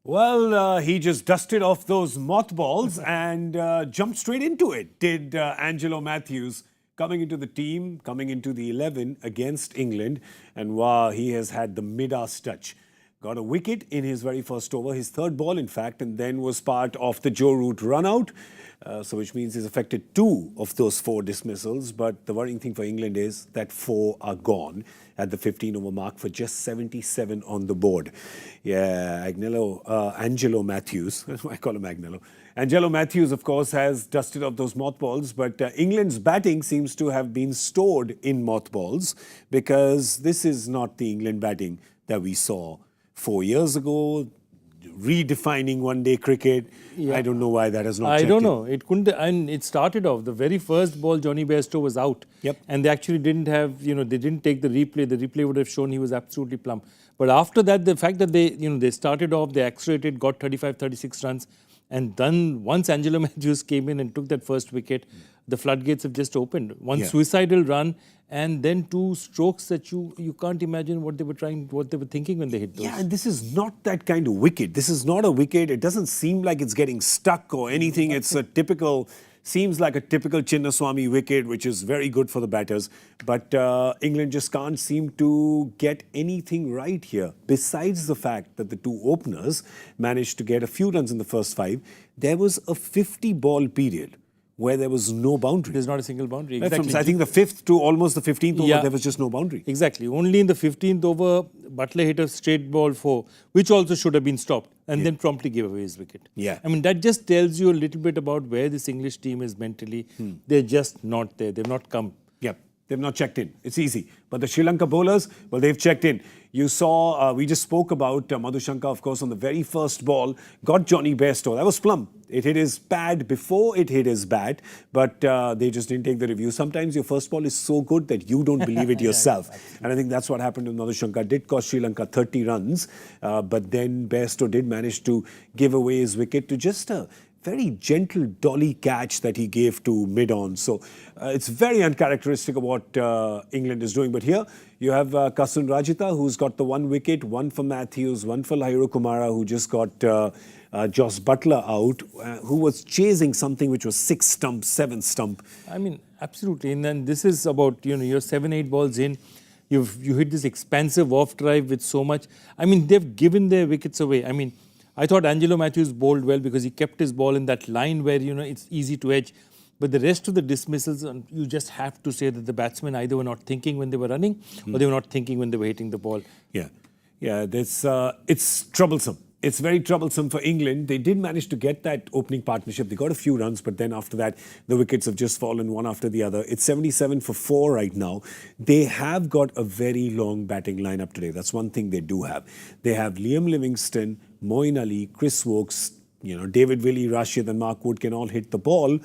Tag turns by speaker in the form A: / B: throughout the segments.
A: Well, he just dusted off those mothballs and jumped straight into it, did Angelo Matthews, coming into the team, coming into the 11 against England. And wow, he has had the Midas touch. Got a wicket in his very first over, his third ball, in fact, and then was part of the Joe Root run-out. So which means he's affected 2 of those 4 dismissals. But the worrying thing for England is that 4 are gone at the 15-over mark for just 77 on the board. Yeah, Angelo Matthews, that's why I call him Agnello. Angelo Matthews, of course, has dusted off those mothballs, but England's batting seems to have been stored in mothballs because this is not the England batting that we saw 4 years ago, redefining one-day cricket. Yeah. I don't know why that has not checked in.
B: I don't know. It couldn't, and it started off, the very first ball, Johnny Bairstow was out.
A: Yep.
B: And they actually didn't have, they didn't take the replay. The replay would have shown he was absolutely plumb. But after that, the fact that they started off, they accelerated, got 35, 36 runs. And then once Angelo Matthews came in and took that first wicket, the floodgates have just opened. One suicidal run, and then 2 strokes that you can't imagine what they were thinking when they hit those.
A: Yeah, and this is not that kind of wicket. This is not a wicket. It doesn't seem like it's getting stuck or anything. It's seems like a typical Chinnaswamy wicket, which is very good for the batters. But England just can't seem to get anything right here. Besides the fact that the 2 openers managed to get a few runs in the first 5, there was a 50-ball period where there was no boundary.
B: There's not a single boundary. Exactly.
A: From, I think, the 5th to almost the 15th over, there was just no boundary.
B: Exactly. Only in the 15th over, Butler hit a straight ball 4, which also should have been stopped, and then promptly gave away his wicket.
A: Yeah.
B: I mean, that just tells you a little bit about where this English team is mentally. They're just not there. They've not come.
A: Yep. They've not checked in. It's easy. But the Sri Lanka bowlers, well, they've checked in. You saw, we just spoke about Madhushanka, of course, on the very first ball, got Johnny Bairstow. That was plumb. It hit his pad before it hit his bat, but they just didn't take the review. Sometimes your first ball is so good that you don't believe it yourself. And I think that's what happened with Madhushanka. Did cost Sri Lanka 30 runs, but then Bairstow did manage to give away his wicket to just a very gentle dolly catch that he gave to mid-on. So it's very uncharacteristic of what England is doing. But here you have Kasun Rajitha, who's got the 1 wicket, 1 for Matthews, 1 for Lahiro Kumara, who just got Joss Butler out, who was chasing something which was 6 stump, 7 stump.
B: I mean, absolutely. And then this is about, you're 7-8 balls in. You hit this expansive off drive with so much. I mean, they've given their wickets away. I mean, I thought Angelo Matthews bowled well because he kept his ball in that line where, it's easy to edge. But the rest of the dismissals, you just have to say that the batsmen either were not thinking when they were running or they were not thinking when they were hitting the ball.
A: Yeah, it's troublesome. It's very troublesome for England. They did manage to get that opening partnership. They got a few runs, but then after that, the wickets have just fallen one after the other. It's 77 for 4 right now. They have got a very long batting lineup today. That's one thing they do have. They have Liam Livingstone, Moeen Ali, Chris Woakes, David Willey, Rashid and Mark Wood can all hit the ball.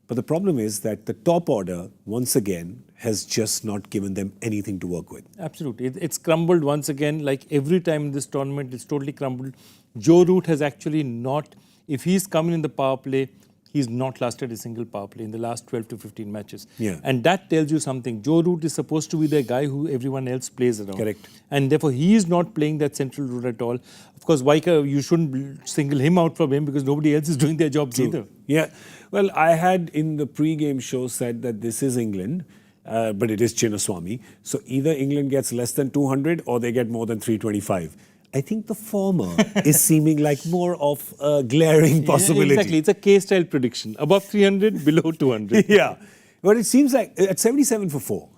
A: But the problem is that the top order, once again, has just not given them anything to work with.
B: Absolutely. It's crumbled once again. Like every time in this tournament, it's totally crumbled. Joe Root has actually not, if he's coming in the power play, he's not lasted a single power play in the last 12 to 15 matches.
A: Yeah.
B: And that tells you something. Joe Root is supposed to be the guy who everyone else plays around.
A: Correct.
B: And therefore, he is not playing that central role at all. Of course, you shouldn't single him out from him because nobody else is doing their jobs either.
A: Yeah. Well, I had in the pre-game show said that this is England, but it is Chinnaswamy. So either England gets less than 200 or they get more than 325. I think the former is seeming like more of a glaring possibility.
B: Exactly. It's a K-style prediction. Above 300, below 200.
A: Yeah. But it seems like at 77 for 4,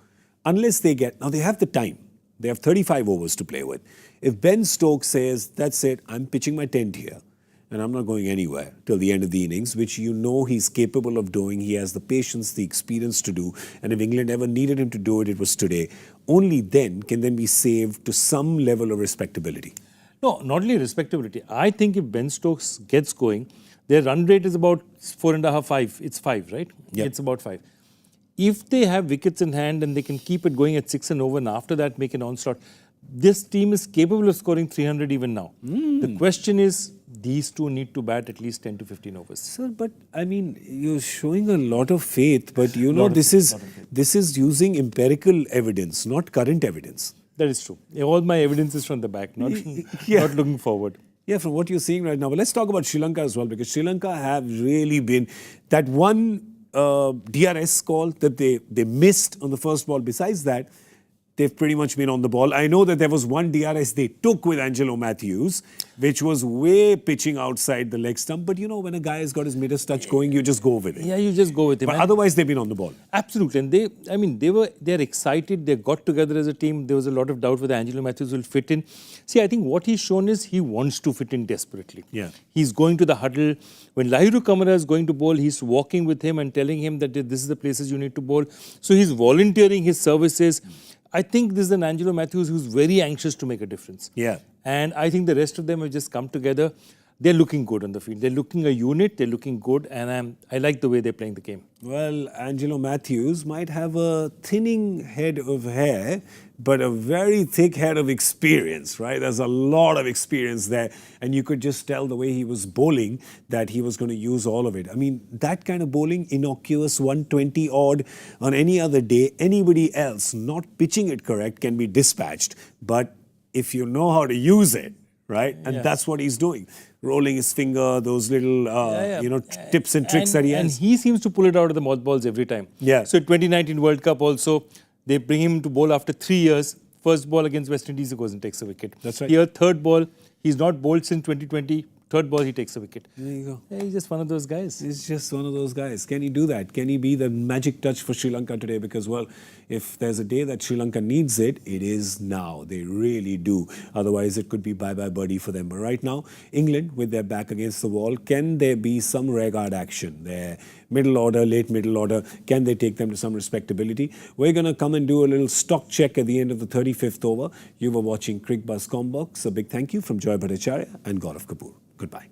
A: unless they now they have the time. They have 35 overs to play with. If Ben Stokes says, that's it, I'm pitching my tent here, and I'm not going anywhere till the end of the innings, which he's capable of doing. He has the patience, the experience to do. And if England ever needed him to do it, it was today. Only then can they be saved to some level of respectability.
B: No, not only respectability. I think if Ben Stokes gets going, their run rate is about 4.5, 5. It's 5, right?
A: Yep.
B: It's about 5. If they have wickets in hand and they can keep it going at 6 and over and after that make an onslaught, this team is capable of scoring 300 even now. The question is, these two need to bat at least 10 to 15 overs.
A: Sir, but I mean, you're showing a lot of faith, but this is using empirical evidence, not current evidence.
B: That is true. All my evidence is from the back, not looking forward.
A: Yeah, from what you're seeing right now. But let's talk about Sri Lanka as well, because Sri Lanka have really been that one DRS call that they missed on the first ball. Besides that, they've pretty much been on the ball. I know that there was one DRS they took with Angelo Matthews, which was way pitching outside the leg stump. But you know, when a guy has got his Midas touch going, you just go with it.
B: Yeah, you just go with him.
A: But otherwise, they've been on the ball.
B: Absolutely. And they're excited. They got together as a team. There was a lot of doubt whether Angelo Matthews will fit in. See, I think what he's shown is he wants to fit in desperately.
A: Yeah.
B: He's going to the huddle. When Lahiru Kamara is going to bowl, he's walking with him and telling him that this is the places you need to bowl. So he's volunteering his services. I think this is an Angelo Matthews who's very anxious to make a difference.
A: Yeah.
B: And I think the rest of them have just come together. They're looking good on the field. They're looking a unit. They're looking good. And I like the way they're playing the game.
A: Well, Angelo Matthews might have a thinning head of hair, but a very thick head of experience, right? There's a lot of experience there. And you could just tell the way he was bowling that he was going to use all of it. I mean, that kind of bowling, innocuous 120 odd on any other day, anybody else not pitching it correct can be dispatched. But if you know how to use it, right? And that's what he's doing. Rolling his finger, those little, tips and tricks that he has.
B: And he seems to pull it out of the mothballs every time.
A: Yeah.
B: So 2019 World Cup also, they bring him to bowl after 3 years. First ball against West Indies, he goes and takes a wicket.
A: That's right.
B: Here, third ball, he's not bowled since 2020. Third ball, he takes a wicket.
A: There you go.
B: Yeah, he's just one of those guys.
A: He's just one of those guys. Can he do that? Can he be the magic touch for Sri Lanka today? Because, well, if there's a day that Sri Lanka needs it, it is now. They really do. Otherwise, it could be bye-bye birdie for them. But right now, England, with their back against the wall, can there be some rearguard action? Their middle order, late middle order, can they take them to some respectability? We're going to come and do a little stock check at the end of the 35th over. You were watching Cricbuzz Comm Box. A big thank you from Joy Bhattacharya and Gaurav Kapur. Goodbye.